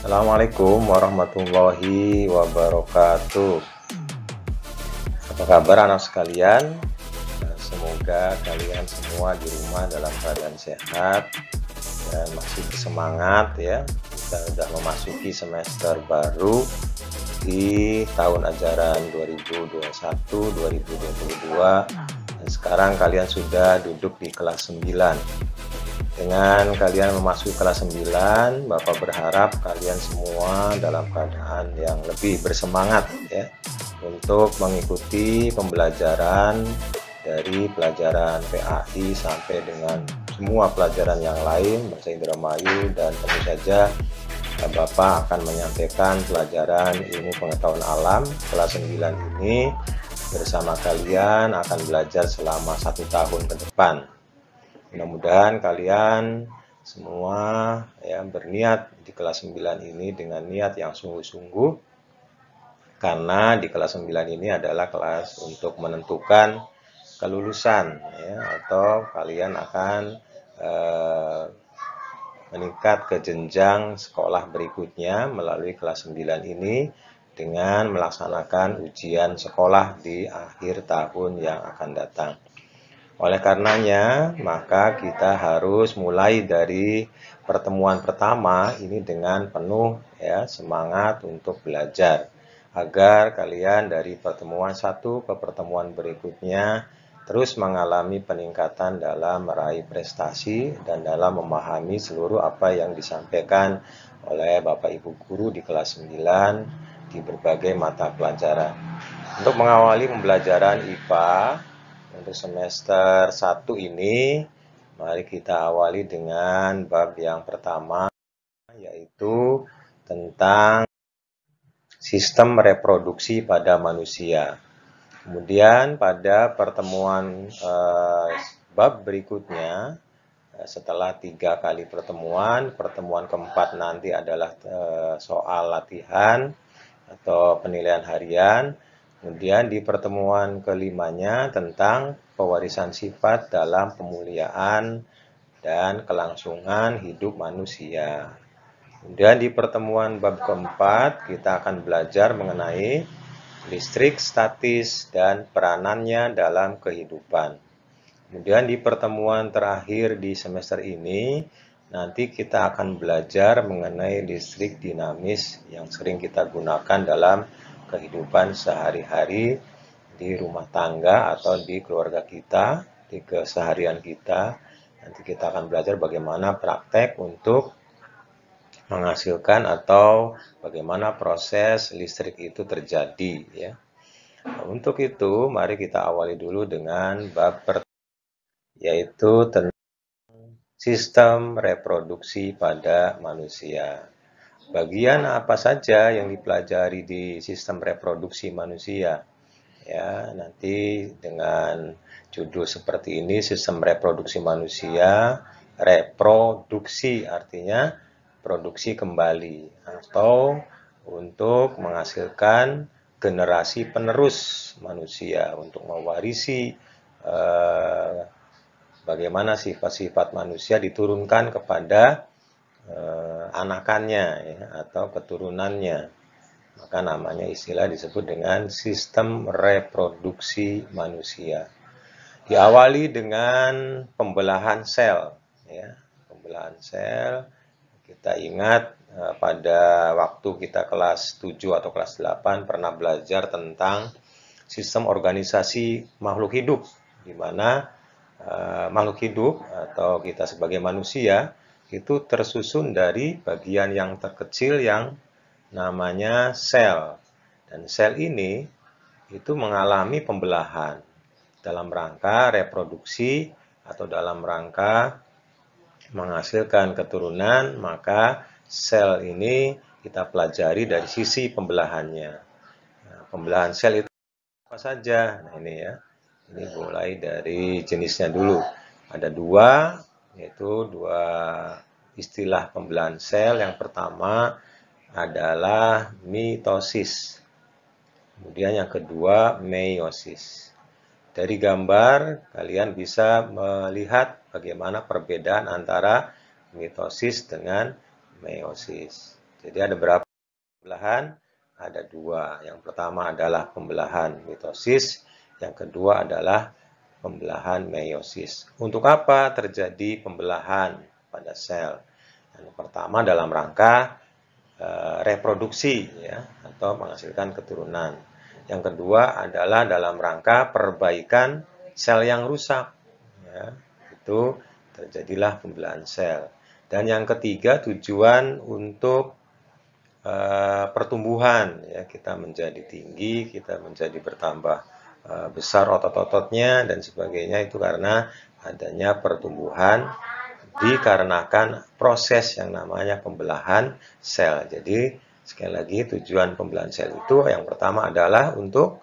Assalamualaikum warahmatullahi wabarakatuh. Apa kabar anak sekalian? Semoga kalian semua di rumah dalam keadaan sehat dan masih bersemangat ya. Kita sudah memasuki semester baru di tahun ajaran 2021-2022 dan sekarang kalian sudah duduk di kelas 9. Dengan kalian memasuki kelas 9, Bapak berharap kalian semua dalam keadaan yang lebih bersemangat ya untuk mengikuti pembelajaran dari pelajaran PAI sampai dengan semua pelajaran yang lain, bahasa Indramayu, dan tentu saja Bapak akan menyampaikan pelajaran ilmu pengetahuan alam kelas 9 ini bersama kalian akan belajar selama 1 tahun ke depan. Mudah-mudahan kalian semua ya berniat di kelas 9 ini dengan niat yang sungguh-sungguh, karena di kelas 9 ini adalah kelas untuk menentukan kelulusan ya, atau kalian akan meningkat ke jenjang sekolah berikutnya melalui kelas 9 ini dengan melaksanakan ujian sekolah di akhir tahun yang akan datang. Oleh karenanya, maka kita harus mulai dari pertemuan pertama ini dengan penuh ya semangat untuk belajar, agar kalian dari pertemuan satu ke pertemuan berikutnya terus mengalami peningkatan dalam meraih prestasi dan dalam memahami seluruh apa yang disampaikan oleh Bapak Ibu Guru di kelas 9 di berbagai mata pelajaran. Untuk mengawali pembelajaran IPA untuk semester 1 ini, mari kita awali dengan bab yang pertama, yaitu tentang sistem reproduksi pada manusia. Kemudian pada pertemuan bab berikutnya, setelah 3 kali pertemuan keempat nanti adalah soal latihan atau penilaian harian. Kemudian di pertemuan kelimanya tentang pewarisan sifat dalam pemuliaan dan kelangsungan hidup manusia. Kemudian di pertemuan bab keempat kita akan belajar mengenai listrik statis dan peranannya dalam kehidupan. Kemudian di pertemuan terakhir di semester ini nanti kita akan belajar mengenai listrik dinamis yang sering kita gunakan dalam kehidupan sehari-hari di rumah tangga atau di keluarga kita, di keseharian kita. Nanti kita akan belajar bagaimana praktek untuk menghasilkan atau bagaimana proses listrik itu terjadi ya. Untuk itu mari kita awali dulu dengan bab pertama, yaitu tentang sistem reproduksi pada manusia. Bagian apa saja yang dipelajari di sistem reproduksi manusia? Ya, nanti dengan judul seperti ini, sistem reproduksi manusia, reproduksi artinya produksi kembali atau untuk menghasilkan generasi penerus manusia, untuk mewarisi bagaimana sifat-sifat manusia diturunkan kepada anakannya ya, atau keturunannya. Maka namanya istilah disebut dengan sistem reproduksi manusia. Diawali dengan pembelahan sel ya. Pembelahan sel, kita ingat pada waktu kita kelas 7 atau kelas 8 pernah belajar tentang sistem organisasi makhluk hidup, di mana makhluk hidup atau kita sebagai manusia itu tersusun dari bagian yang terkecil yang namanya sel. Dan sel ini itu mengalami pembelahan dalam rangka reproduksi atau dalam rangka menghasilkan keturunan. Maka sel ini kita pelajari dari sisi pembelahannya. Nah, pembelahan sel itu apa saja? Nah ini ya, ini mulai dari jenisnya dulu. Ada dua, yaitu dua istilah pembelahan sel. Yang pertama adalah mitosis. Kemudian yang kedua meiosis. Dari gambar kalian bisa melihat bagaimana perbedaan antara mitosis dengan meiosis. Jadi ada berapa pembelahan? Ada dua. Yang pertama adalah pembelahan mitosis, yang kedua adalah pembelahan meiosis. Untuk apa terjadi pembelahan pada sel? Yang pertama dalam rangka reproduksi ya, atau menghasilkan keturunan. Yang kedua adalah dalam rangka perbaikan sel yang rusak. Ya, itu terjadilah pembelahan sel. Dan yang ketiga tujuan untuk pertumbuhan ya, kita menjadi tinggi, kita menjadi bertambah besar otot-ototnya dan sebagainya, itu karena adanya pertumbuhan dikarenakan proses yang namanya pembelahan sel. Jadi sekali lagi tujuan pembelahan sel itu yang pertama adalah untuk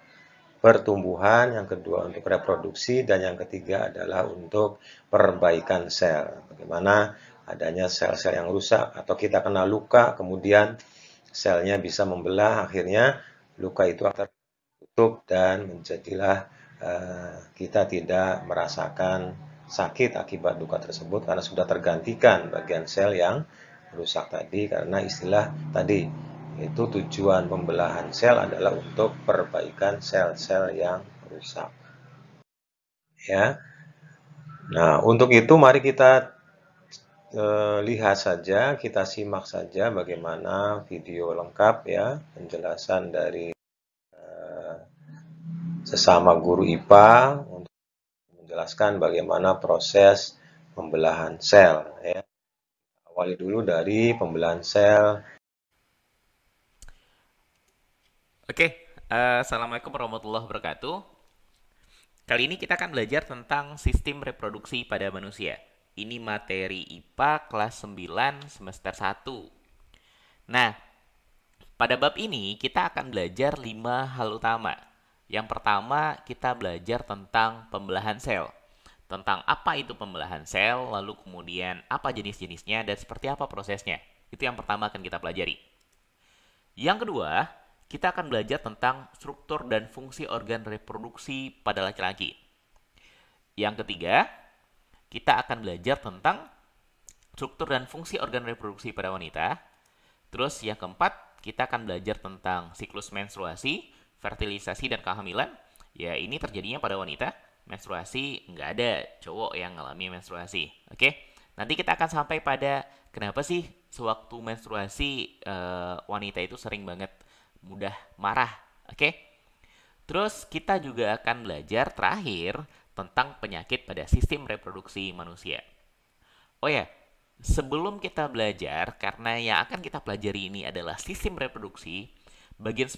pertumbuhan, yang kedua untuk reproduksi, dan yang ketiga adalah untuk perbaikan sel. Bagaimana adanya sel-sel yang rusak atau kita kena luka, kemudian selnya bisa membelah, akhirnya luka itu akan tertutup dan menjadilah kita tidak merasakan sakit akibat luka tersebut karena sudah tergantikan bagian sel yang rusak tadi, karena istilah tadi itu tujuan pembelahan sel adalah untuk perbaikan sel-sel yang rusak. Ya. Nah, untuk itu mari kita lihat saja, kita simak saja bagaimana video lengkap ya, penjelasan dari sesama guru IPA untuk menjelaskan bagaimana proses pembelahan sel ya. Awali dulu dari pembelahan sel. Oke, Assalamualaikum warahmatullahi wabarakatuh. Kali ini kita akan belajar tentang sistem reproduksi pada manusia. Ini materi IPA kelas 9 semester 1. Nah, pada bab ini kita akan belajar 5 hal utama. Yang pertama, kita belajar tentang pembelahan sel. Tentang apa itu pembelahan sel, lalu kemudian apa jenis-jenisnya dan seperti apa prosesnya. Itu yang pertama akan kita pelajari. Yang kedua, kita akan belajar tentang struktur dan fungsi organ reproduksi pada laki-laki. Yang ketiga, kita akan belajar tentang struktur dan fungsi organ reproduksi pada wanita. Terus yang keempat, kita akan belajar tentang siklus menstruasi, fertilisasi, dan kehamilan. Ya, ini terjadinya pada wanita. Menstruasi nggak ada cowok yang mengalami menstruasi. Oke, nanti kita akan sampai pada kenapa sih sewaktu menstruasi wanita itu sering banget mudah marah. Oke, terus kita juga akan belajar terakhir tentang penyakit pada sistem reproduksi manusia. Oh ya, sebelum kita belajar, karena yang akan kita pelajari ini adalah sistem reproduksi, bagi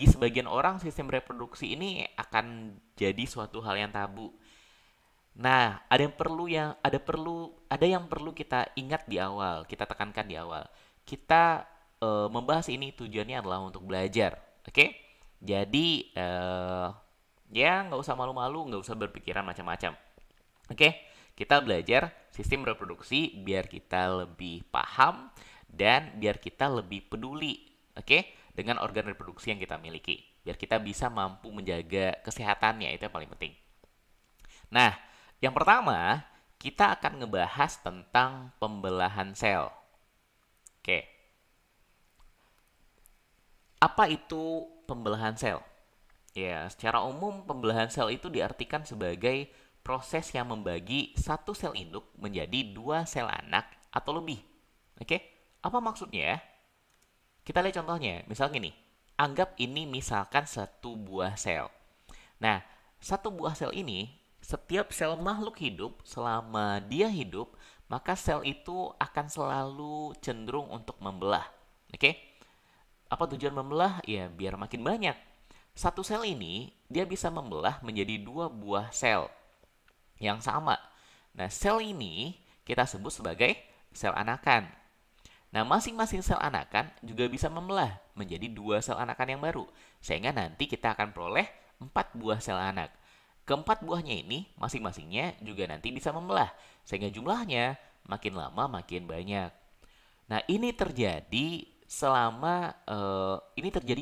sebagian orang sistem reproduksi ini akan jadi suatu hal yang tabu. Nah, ada yang perlu kita ingat di awal, kita tekankan di awal. Kita membahas ini tujuannya adalah untuk belajar, oke? Jadi ya nggak usah malu-malu, nggak usah berpikiran macam-macam. Oke, kita belajar sistem reproduksi biar kita lebih paham dan biar kita lebih peduli, oke, dengan organ reproduksi yang kita miliki. Biar kita bisa mampu menjaga kesehatannya, itu yang paling penting. Nah, yang pertama, kita akan ngebahas tentang pembelahan sel. Oke, apa itu pembelahan sel? Ya, secara umum pembelahan sel itu diartikan sebagai proses yang membagi satu sel induk menjadi dua sel anak atau lebih. Oke, apa maksudnya? Kita lihat contohnya. Misal gini, anggap ini misalkan satu buah sel. Nah, satu buah sel ini, setiap sel makhluk hidup, selama dia hidup, maka sel itu akan selalu cenderung untuk membelah. Oke? Apa tujuan membelah? Ya, biar makin banyak. Satu sel ini, dia bisa membelah menjadi dua buah sel yang sama. Nah, sel ini kita sebut sebagai sel anakan. Nah, masing-masing sel anakan juga bisa membelah menjadi dua sel anakan yang baru. Sehingga nanti kita akan peroleh 4 buah sel anak. Keempat buahnya ini masing-masingnya juga nanti bisa membelah. Sehingga jumlahnya makin lama makin banyak. Nah, ini terjadi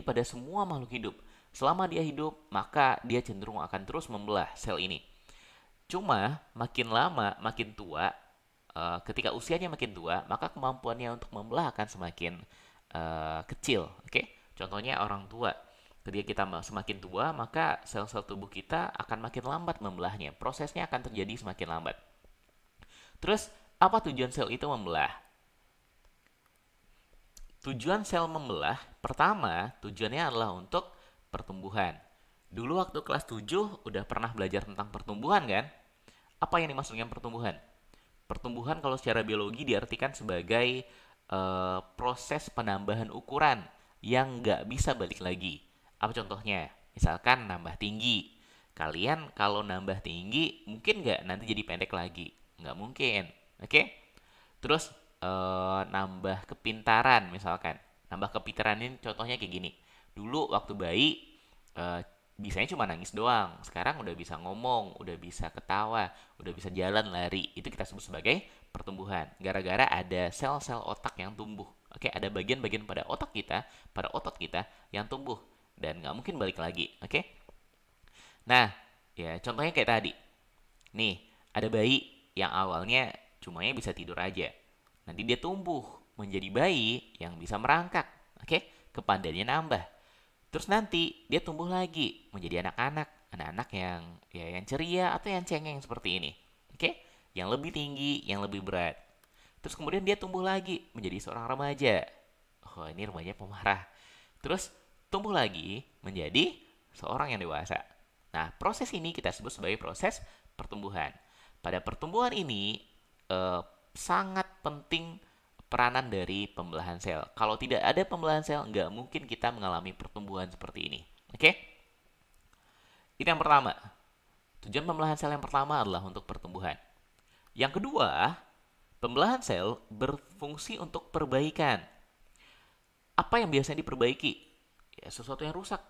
pada semua makhluk hidup. Selama dia hidup, maka dia cenderung akan terus membelah sel ini. Cuma makin lama, makin tua, ketika usianya makin tua, maka kemampuannya untuk membelah akan semakin kecil. Oke, contohnya orang tua. Ketika kita semakin tua, maka sel-sel tubuh kita akan makin lambat membelahnya. Prosesnya akan terjadi semakin lambat. Terus, apa tujuan sel itu membelah? Tujuan sel membelah, pertama, tujuannya adalah untuk pertumbuhan. Dulu waktu kelas 7 udah pernah belajar tentang pertumbuhan kan? Apa yang dimaksud dengan pertumbuhan? Pertumbuhan kalau secara biologi diartikan sebagai proses penambahan ukuran yang nggak bisa balik lagi. Apa contohnya? Misalkan nambah tinggi. Kalian kalau nambah tinggi, mungkin nggak nanti jadi pendek lagi? Nggak mungkin. Oke? Terus nambah kepintaran misalkan. Nambah kepintaran ini contohnya kayak gini. Dulu waktu bayi eh, bisanya cuma nangis doang. Sekarang udah bisa ngomong, udah bisa ketawa, udah bisa jalan, lari. Itu kita sebut sebagai pertumbuhan. Gara-gara ada sel-sel otak yang tumbuh. Oke, ada bagian-bagian pada otak kita, pada otot kita yang tumbuh dan nggak mungkin balik lagi. Oke. Nah, ya contohnya kayak tadi. Nih, ada bayi yang awalnya cumanya bisa tidur aja. Nanti dia tumbuh menjadi bayi yang bisa merangkak. Oke, kepandaiannya nambah. Terus nanti dia tumbuh lagi menjadi anak-anak, anak-anak yang ya yang ceria atau yang cengeng seperti ini. Oke, yang lebih tinggi, yang lebih berat. Terus kemudian dia tumbuh lagi menjadi seorang remaja. Oh, ini remaja pemarah. Terus tumbuh lagi menjadi seorang yang dewasa. Nah, proses ini kita sebut sebagai proses pertumbuhan. Pada pertumbuhan ini sangat penting peranan dari pembelahan sel. Kalau tidak ada pembelahan sel, nggak mungkin kita mengalami pertumbuhan seperti ini. Oke? Itu yang pertama. Tujuan pembelahan sel yang pertama adalah untuk pertumbuhan. Yang kedua, pembelahan sel berfungsi untuk perbaikan. Apa yang biasanya diperbaiki? Ya, sesuatu yang rusak.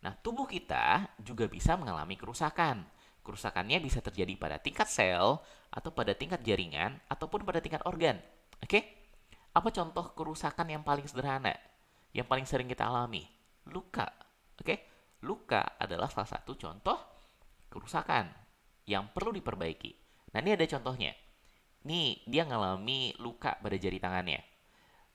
Nah, tubuh kita juga bisa mengalami kerusakan. Kerusakannya bisa terjadi pada tingkat sel, atau pada tingkat jaringan, ataupun pada tingkat organ. Oke? Apa contoh kerusakan yang paling sederhana? Yang paling sering kita alami? Luka. Oke? Luka adalah salah satu contoh kerusakan yang perlu diperbaiki. Nah, ini ada contohnya. Nih, dia ngalami luka pada jari tangannya.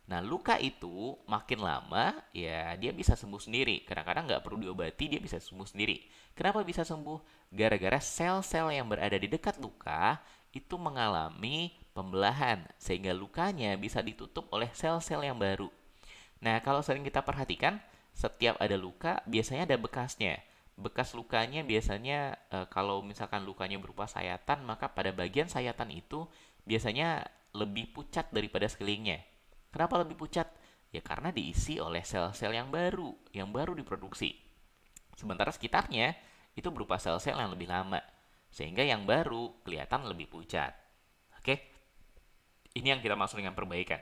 Nah, luka itu makin lama, ya dia bisa sembuh sendiri. Kadang-kadang nggak perlu diobati, dia bisa sembuh sendiri. Kenapa bisa sembuh? Gara-gara sel-sel yang berada di dekat luka itu mengalami pembelahan, sehingga lukanya bisa ditutup oleh sel-sel yang baru. Nah, kalau sering kita perhatikan, setiap ada luka, biasanya ada bekasnya. Bekas lukanya biasanya, kalau misalkan lukanya berupa sayatan, maka pada bagian sayatan itu biasanya lebih pucat daripada sekelilingnya. Kenapa lebih pucat? Ya karena diisi oleh sel-sel yang baru diproduksi. Sementara sekitarnya itu berupa sel-sel yang lebih lama, sehingga yang baru kelihatan lebih pucat. Oke, ini yang kita maksud dengan perbaikan.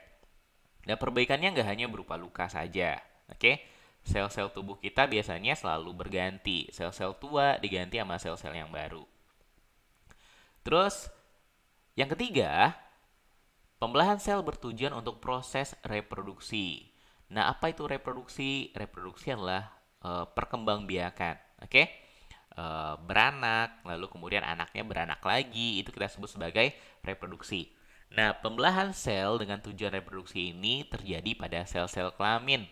Dan perbaikannya nggak hanya berupa luka saja. Oke, sel-sel tubuh kita biasanya selalu berganti. Sel-sel tua diganti sama sel-sel yang baru. Terus, yang ketiga, pembelahan sel bertujuan untuk proses reproduksi. Nah, apa itu reproduksi? Reproduksi adalah perkembangbiakan. Oke? Beranak, lalu kemudian anaknya beranak lagi, itu kita sebut sebagai reproduksi. Nah, pembelahan sel dengan tujuan reproduksi ini terjadi pada sel-sel kelamin.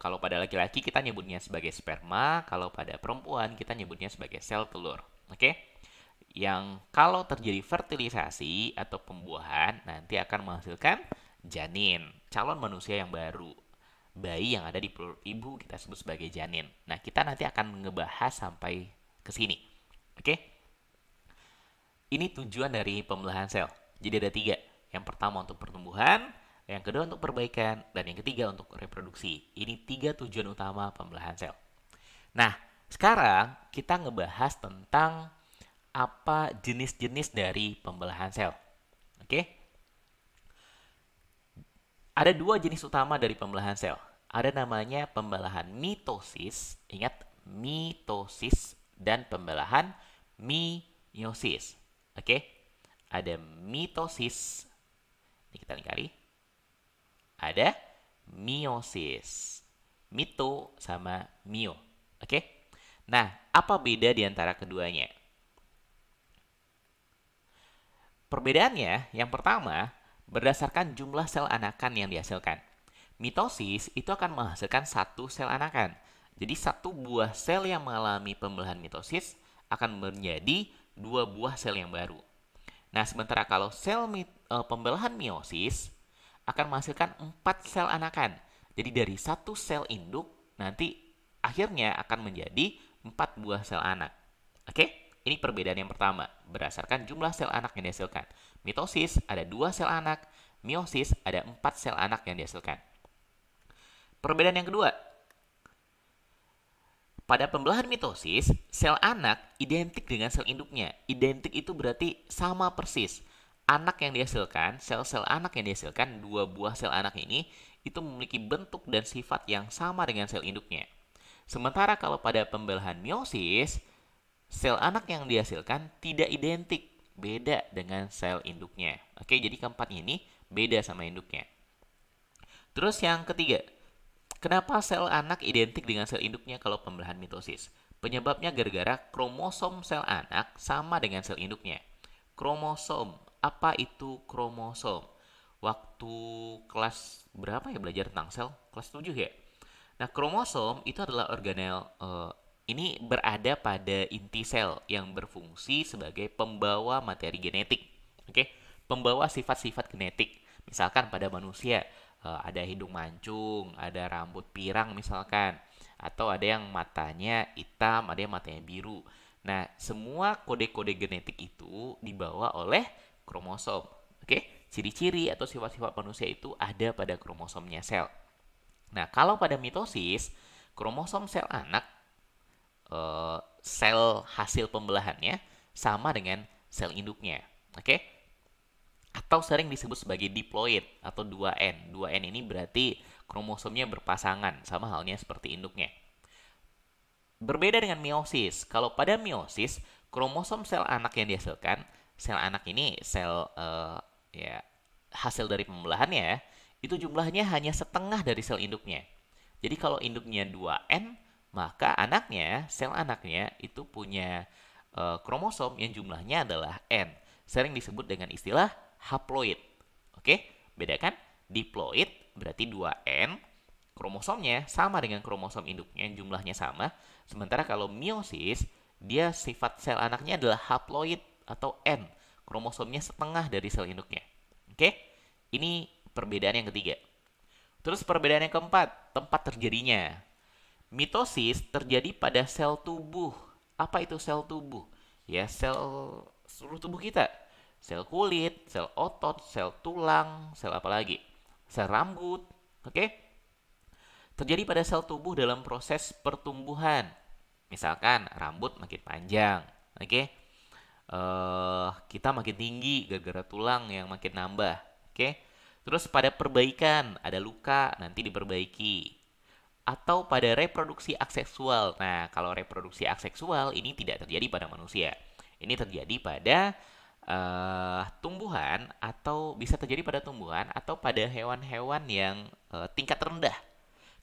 Kalau pada laki-laki kita nyebutnya sebagai sperma, kalau pada perempuan kita nyebutnya sebagai sel telur. Oke? Yang kalau terjadi fertilisasi atau pembuahan nanti akan menghasilkan janin, calon manusia yang baru. Bayi yang ada di perut ibu kita sebut sebagai janin. Nah, kita nanti akan ngebahas sampai ke sini. Oke? Ini tujuan dari pembelahan sel. Jadi ada tiga. Yang pertama untuk pertumbuhan, yang kedua untuk perbaikan, dan yang ketiga untuk reproduksi. Ini tiga tujuan utama pembelahan sel. Nah, sekarang kita ngebahas tentang apa jenis-jenis dari pembelahan sel. Oke? Ada dua jenis utama dari pembelahan sel. Ada namanya pembelahan mitosis, ingat mitosis, dan pembelahan meiosis. Oke? Ada mitosis, ini kita lingkari. Ada meiosis. Mito sama mio. Oke? Nah, apa beda di antara keduanya? Perbedaannya, yang pertama, berdasarkan jumlah sel anakan yang dihasilkan. Mitosis itu akan menghasilkan satu sel anakan. Jadi satu buah sel yang mengalami pembelahan mitosis akan menjadi dua buah sel yang baru. Nah, sementara kalau pembelahan meiosis akan menghasilkan 4 sel anakan. Jadi dari satu sel induk nanti akhirnya akan menjadi 4 buah sel anak. Oke? Ini perbedaan yang pertama berdasarkan jumlah sel anak yang dihasilkan. Mitosis ada 2 sel anak, meiosis ada 4 sel anak yang dihasilkan. Perbedaan yang kedua, pada pembelahan mitosis, sel anak identik dengan sel induknya. Identik itu berarti sama persis. Anak yang dihasilkan, sel-sel anak yang dihasilkan, dua buah sel anak ini, itu memiliki bentuk dan sifat yang sama dengan sel induknya. Sementara kalau pada pembelahan meiosis, sel anak yang dihasilkan tidak identik, beda dengan sel induknya. Oke, jadi keempatnya ini beda sama induknya. Terus yang ketiga, kenapa sel anak identik dengan sel induknya kalau pembelahan mitosis? Penyebabnya gara-gara kromosom sel anak sama dengan sel induknya. Kromosom, apa itu kromosom? Waktu kelas berapa ya belajar tentang sel? Kelas 7 ya? Nah, kromosom itu adalah organel ini berada pada inti sel yang berfungsi sebagai pembawa materi genetik. Oke, pembawa sifat-sifat genetik. Misalkan pada manusia ada hidung mancung, ada rambut pirang misalkan, atau ada yang matanya hitam, ada yang matanya biru. Nah, semua kode-kode genetik itu dibawa oleh kromosom. Oke, ciri-ciri atau sifat-sifat manusia itu ada pada kromosomnya sel. Nah, kalau pada mitosis, kromosom sel anak, sel hasil pembelahannya sama dengan sel induknya. Oke? Atau sering disebut sebagai diploid atau 2N. 2N ini berarti kromosomnya berpasangan, sama halnya seperti induknya. Berbeda dengan meiosis. Kalau pada meiosis, kromosom sel anak yang dihasilkan, sel anak ini ya hasil dari pembelahannya, itu jumlahnya hanya setengah dari sel induknya. Jadi kalau induknya 2N, maka sel anaknya itu punya kromosom yang jumlahnya adalah N. Sering disebut dengan istilah haploid. Oke, beda kan? Diploid berarti 2N, kromosomnya sama dengan kromosom induknya, jumlahnya sama. Sementara kalau meiosis, dia sifat sel anaknya adalah haploid atau N, kromosomnya setengah dari sel induknya. Oke, ini perbedaan yang ketiga. Terus perbedaan yang keempat, tempat terjadinya. Mitosis terjadi pada sel tubuh. Apa itu sel tubuh? Ya, sel seluruh tubuh kita. Sel kulit, sel otot, sel tulang, sel apa lagi? Sel rambut. Oke? Terjadi pada sel tubuh dalam proses pertumbuhan. Misalkan rambut makin panjang. Oke? Kita makin tinggi gara-gara tulang yang makin nambah. Oke? Terus pada perbaikan, ada luka, nanti diperbaiki. Atau pada reproduksi aseksual. Nah, kalau reproduksi aseksual ini tidak terjadi pada manusia. Ini terjadi pada tumbuhan, atau bisa terjadi pada tumbuhan atau pada hewan-hewan yang tingkat rendah.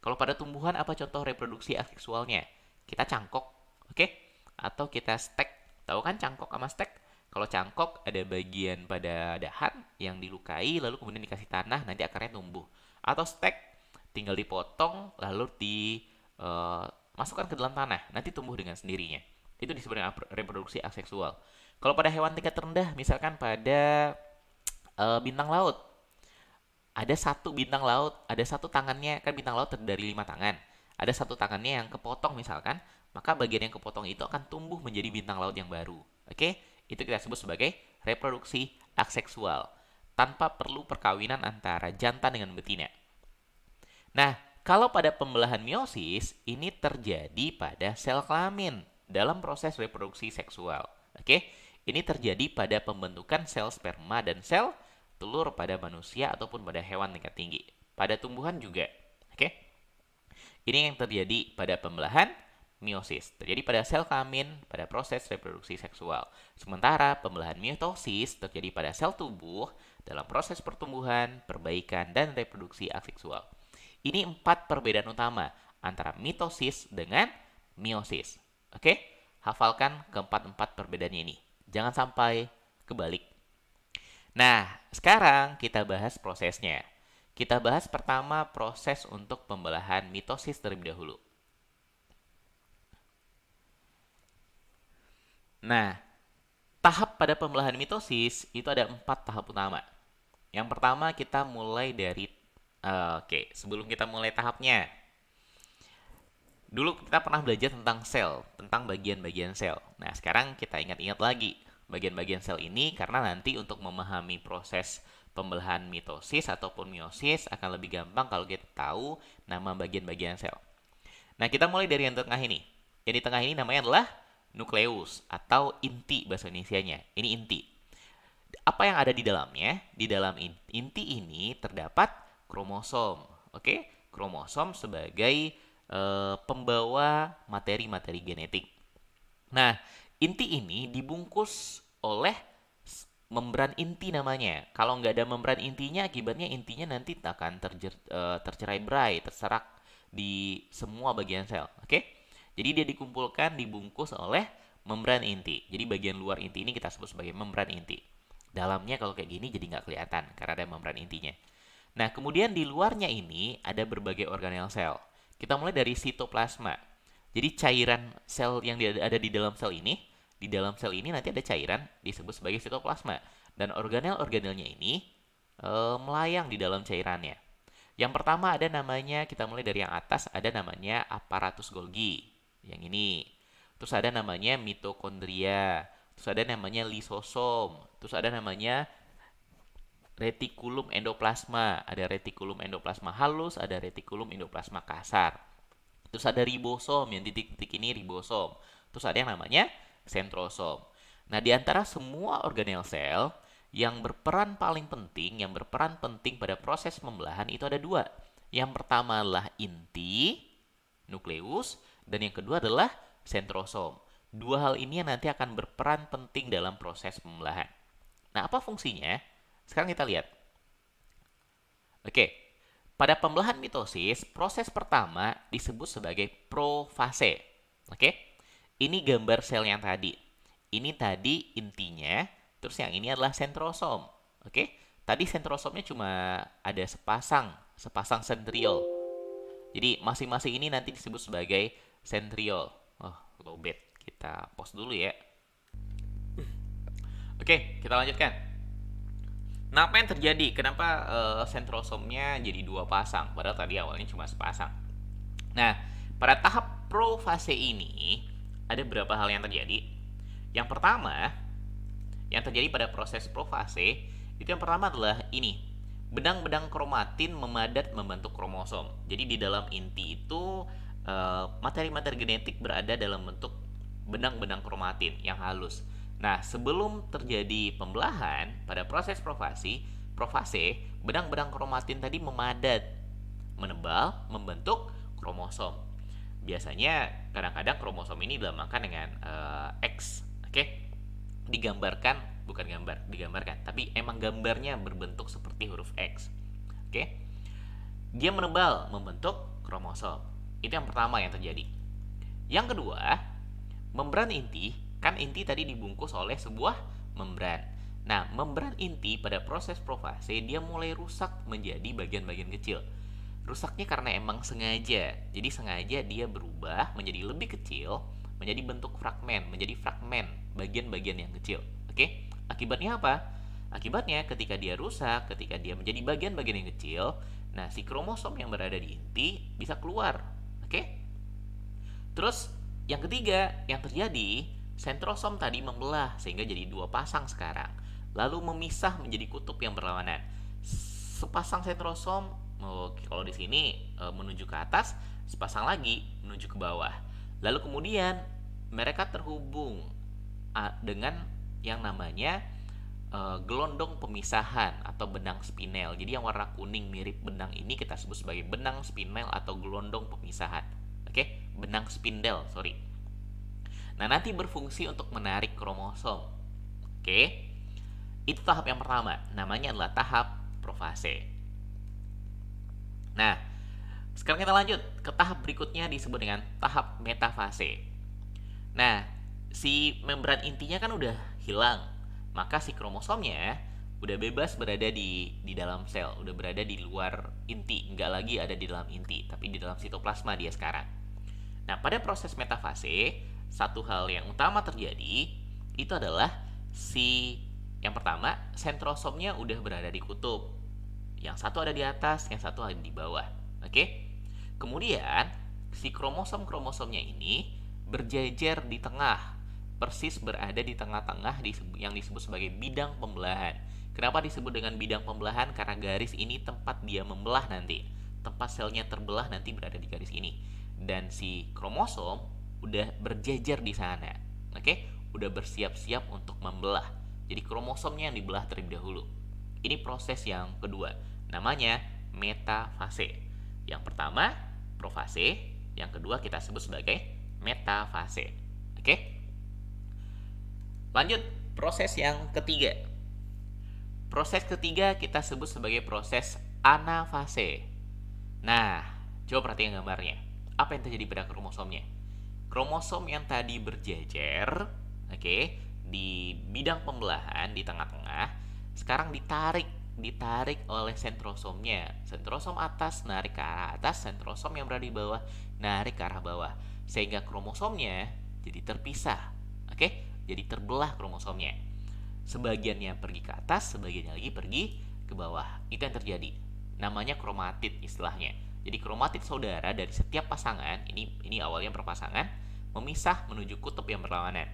Kalau pada tumbuhan, apa contoh reproduksi aseksualnya? Kita cangkok, oke? Atau kita stek. Tahu kan cangkok sama stek? Kalau cangkok ada bagian pada dahan yang dilukai, lalu kemudian dikasih tanah, nanti akarnya tumbuh. Atau stek, tinggal dipotong, lalu dimasukkan ke dalam tanah, nanti tumbuh dengan sendirinya. Itu disebut dengan reproduksi aseksual. Kalau pada hewan tingkat rendah, misalkan pada bintang laut, ada satu bintang laut, ada satu tangannya, kan bintang laut terdiri dari 5 tangan. Ada satu tangannya yang kepotong misalkan, maka bagian yang kepotong itu akan tumbuh menjadi bintang laut yang baru. Oke? Itu kita sebut sebagai reproduksi aseksual, tanpa perlu perkawinan antara jantan dengan betina. Nah, kalau pada pembelahan meiosis, ini terjadi pada sel kelamin dalam proses reproduksi seksual. Oke? Ini terjadi pada pembentukan sel sperma dan sel telur pada manusia ataupun pada hewan tingkat tinggi. Pada tumbuhan juga. Oke? Ini yang terjadi pada pembelahan meiosis. Terjadi pada sel kelamin pada proses reproduksi seksual. Sementara pembelahan mitosis terjadi pada sel tubuh dalam proses pertumbuhan, perbaikan, dan reproduksi aseksual. Ini 4 perbedaan utama antara mitosis dengan meiosis. Oke? Hafalkan keempat-empat perbedaannya ini. Jangan sampai kebalik. Nah, sekarang kita bahas prosesnya. Kita bahas pertama proses untuk pembelahan mitosis terlebih dahulu. Nah, tahap pada pembelahan mitosis itu ada 4 tahap utama. Yang pertama kita mulai dari sebelum kita mulai tahapnya, dulu kita pernah belajar tentang sel, tentang bagian-bagian sel. Nah, sekarang kita ingat-ingat lagi bagian-bagian sel ini karena nanti untuk memahami proses pembelahan mitosis ataupun meiosis akan lebih gampang kalau kita tahu nama bagian-bagian sel. Nah, kita mulai dari yang tengah ini. Yang di tengah ini namanya adalah nukleus atau inti bahasa Indonesianya. Ini inti. Apa yang ada di dalamnya? Di dalam inti ini terdapat kromosom. Oke? Kromosom sebagai pembawa materi-materi genetik. Nah, inti ini dibungkus oleh membran inti namanya. Kalau nggak ada membran intinya, akibatnya intinya nanti akan tercerai-berai, terserak di semua bagian sel. Oke? Jadi dia dikumpulkan, dibungkus oleh membran inti. Jadi bagian luar inti ini kita sebut sebagai membran inti. Dalamnya kalau kayak gini jadi nggak kelihatan karena ada membran intinya. Nah, kemudian di luarnya ini ada berbagai organel sel. Kita mulai dari sitoplasma. Jadi cairan sel yang ada di dalam sel ini nanti ada cairan disebut sebagai sitoplasma. Dan organel-organelnya ini melayang di dalam cairannya. Yang pertama ada namanya, kita mulai dari yang atas, ada namanya aparatus Golgi. Yang ini. Terus ada namanya mitokondria. Terus ada namanya lisosom. Terus ada namanya retikulum endoplasma. Ada retikulum endoplasma halus, ada retikulum endoplasma kasar. Terus ada ribosom, yang titik-titik ini ribosom. Terus ada yang namanya sentrosom. Nah, di antara semua organel sel, yang berperan paling penting, yang berperan penting pada proses pembelahan itu ada 2. Yang pertama adalah inti, nukleus, dan yang kedua adalah sentrosom. 2 hal ini yang nanti akan berperan penting dalam proses pembelahan. Nah, apa fungsinya? Sekarang kita lihat. Oke, pada pembelahan mitosis, proses pertama disebut sebagai profase. Oke, ini gambar sel yang tadi. Ini tadi intinya, terus yang ini adalah sentrosom. Oke, tadi sentrosomnya cuma ada sepasang sentriol. Jadi masing-masing ini nanti disebut sebagai sentriol. Oh, lowbat. Kita pause dulu ya. Oke, kita lanjutkan. Nah, apa yang terjadi? Kenapa sentrosomnya jadi 2 pasang? Padahal tadi awalnya cuma sepasang. Nah, pada tahap profase ini ada beberapa hal yang terjadi. Yang pertama, yang terjadi pada proses profase itu yang pertama adalah ini. Benang-benang kromatin memadat membentuk kromosom. Jadi di dalam inti itu materi-materi genetik berada dalam bentuk benang-benang kromatin yang halus. Nah, sebelum terjadi pembelahan pada proses profase, benang-benang kromatin tadi memadat, menebal, membentuk kromosom. Biasanya kadang-kadang kromosom ini dilambangkan dengan X, oke? Digambarkan, tapi emang gambarnya berbentuk seperti huruf X, oke? Dia menebal, membentuk kromosom. Itu yang pertama yang terjadi. Yang kedua, membran inti, kan inti tadi dibungkus oleh sebuah membran. Nah, membran inti pada proses profase dia mulai rusak menjadi bagian-bagian kecil. Rusaknya karena emang sengaja. Jadi sengaja dia berubah menjadi lebih kecil, menjadi bentuk fragmen, bagian-bagian yang kecil. Oke? Akibatnya apa? Akibatnya ketika dia rusak, ketika dia menjadi bagian-bagian yang kecil, nah si kromosom yang berada di inti bisa keluar. Oke? Terus yang ketiga yang terjadi, sentrosom tadi membelah sehingga jadi 2 pasang sekarang. Lalu memisah menjadi kutub yang berlawanan. Sepasang sentrosom kalau di sini menuju ke atas, sepasang lagi menuju ke bawah. Lalu kemudian mereka terhubung dengan yang namanya gelondong pemisahan atau benang spinel. Jadi yang warna kuning mirip benang ini kita sebut sebagai benang spinel atau gelondong pemisahan. Oke, benang spindel, sorry. Nah, nanti berfungsi untuk menarik kromosom. Oke, itu tahap yang pertama. Namanya adalah tahap profase. Nah, sekarang kita lanjut ke tahap berikutnya disebut dengan tahap metafase. Nah, si membran intinya kan udah hilang, maka si kromosomnya udah bebas berada di dalam sel, udah berada di luar inti, nggak lagi ada di dalam inti, tapi di dalam sitoplasma dia sekarang. Nah, pada proses metafase, satu hal yang utama terjadi itu adalah yang pertama, sentrosomnya udah berada di kutub. Yang satu ada di atas, yang satu ada di bawah. Oke? Kemudian, si kromosom-kromosomnya ini berjejer di tengah, persis berada di tengah-tengah yang disebut sebagai bidang pembelahan. Kenapa disebut dengan bidang pembelahan? Karena garis ini tempat dia membelah nanti. Tempat selnya terbelah nanti berada di garis ini. Dan si kromosom udah berjejer di sana. Oke? Udah bersiap-siap untuk membelah. Jadi kromosomnya yang dibelah terlebih dahulu. Ini proses yang kedua. Namanya metafase. Yang pertama, profase. Yang kedua kita sebut sebagai metafase. Oke? Lanjut, proses yang ketiga. Proses ketiga kita sebut sebagai proses anafase. Nah, coba perhatikan gambarnya. Apa yang terjadi pada kromosomnya? Kromosom yang tadi berjejer, oke, di bidang pembelahan di tengah-tengah, sekarang ditarik oleh sentrosomnya. Sentrosom atas narik ke arah atas, sentrosom yang berada di bawah narik ke arah bawah, sehingga kromosomnya jadi terpisah. Oke? Jadi terbelah kromosomnya. Sebagiannya pergi ke atas, sebagiannya lagi pergi ke bawah. Itu yang terjadi. Namanya kromatid istilahnya. Jadi kromatid saudara dari setiap pasangan, ini awalnya berpasangan, memisah menuju kutub yang berlawanan.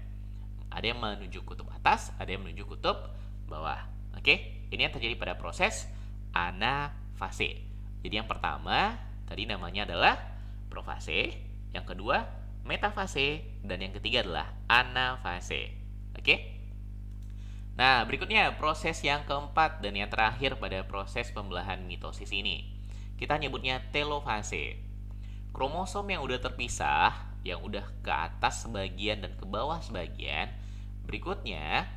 Ada yang menuju kutub atas, ada yang menuju kutub bawah. Oke? Ini yang terjadi pada proses anafase. Jadi yang pertama tadi namanya adalah profase, yang kedua metafase, dan yang ketiga adalah anafase. Oke? Nah, berikutnya proses yang keempat dan yang terakhir pada proses pembelahan mitosis ini. Kita nyebutnya telofase. Kromosom yang udah terpisah, yang udah ke atas sebagian dan ke bawah sebagian, berikutnya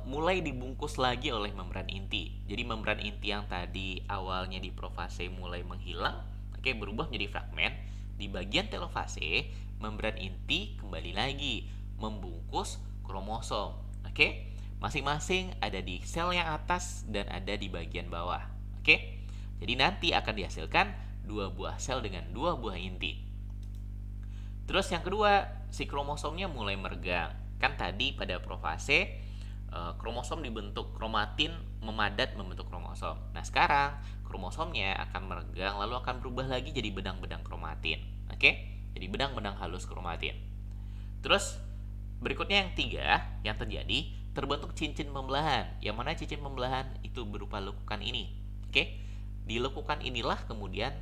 mulai dibungkus lagi oleh membran inti. Jadi membran inti yang tadi awalnya di profase mulai menghilang, oke, berubah menjadi fragmen. Di bagian telofase, membran inti kembali lagi membungkus kromosom. Oke, masing-masing ada di sel yang atas dan ada di bagian bawah. Oke, jadi nanti akan dihasilkan dua buah sel dengan dua buah inti. Terus yang kedua, si kromosomnya mulai meregang. Kan tadi pada profase kromosom dibentuk, kromatin memadat membentuk kromosom. Nah, sekarang kromosomnya akan meregang lalu akan berubah lagi jadi benang-benang kromatin. Oke? Jadi benang-benang halus kromatin. Terus berikutnya yang tiga yang terjadi, terbentuk cincin pembelahan. Yang mana cincin pembelahan itu berupa lekukan ini. Oke? Di lekukan inilah kemudian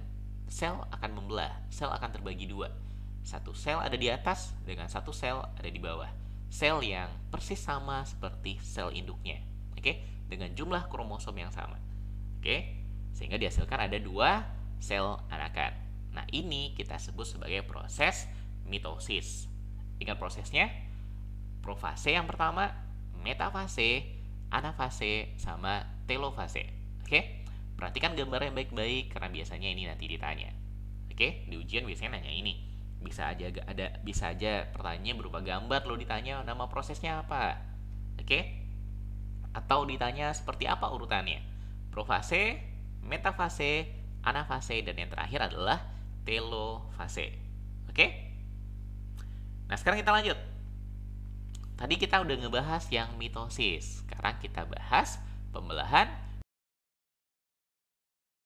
sel akan membelah. Sel akan terbagi dua. Satu sel ada di atas dengan satu sel ada di bawah. Sel yang persis sama seperti sel induknya, oke, dengan jumlah kromosom yang sama, oke, sehingga dihasilkan ada dua sel anakan. Nah, ini kita sebut sebagai proses mitosis. Ingat prosesnya, profase yang pertama, metafase, anafase, sama telofase. Oke, perhatikan gambarnya baik-baik karena biasanya ini nanti ditanya. Oke, di ujian biasanya nanya ini. Bisa aja pertanyaannya berupa gambar, lo ditanya nama prosesnya apa, oke? Atau ditanya seperti apa urutannya, profase, metafase, anafase, dan yang terakhir adalah telofase. Oke? Nah, sekarang kita lanjut. Tadi kita udah ngebahas yang mitosis, sekarang kita bahas pembelahan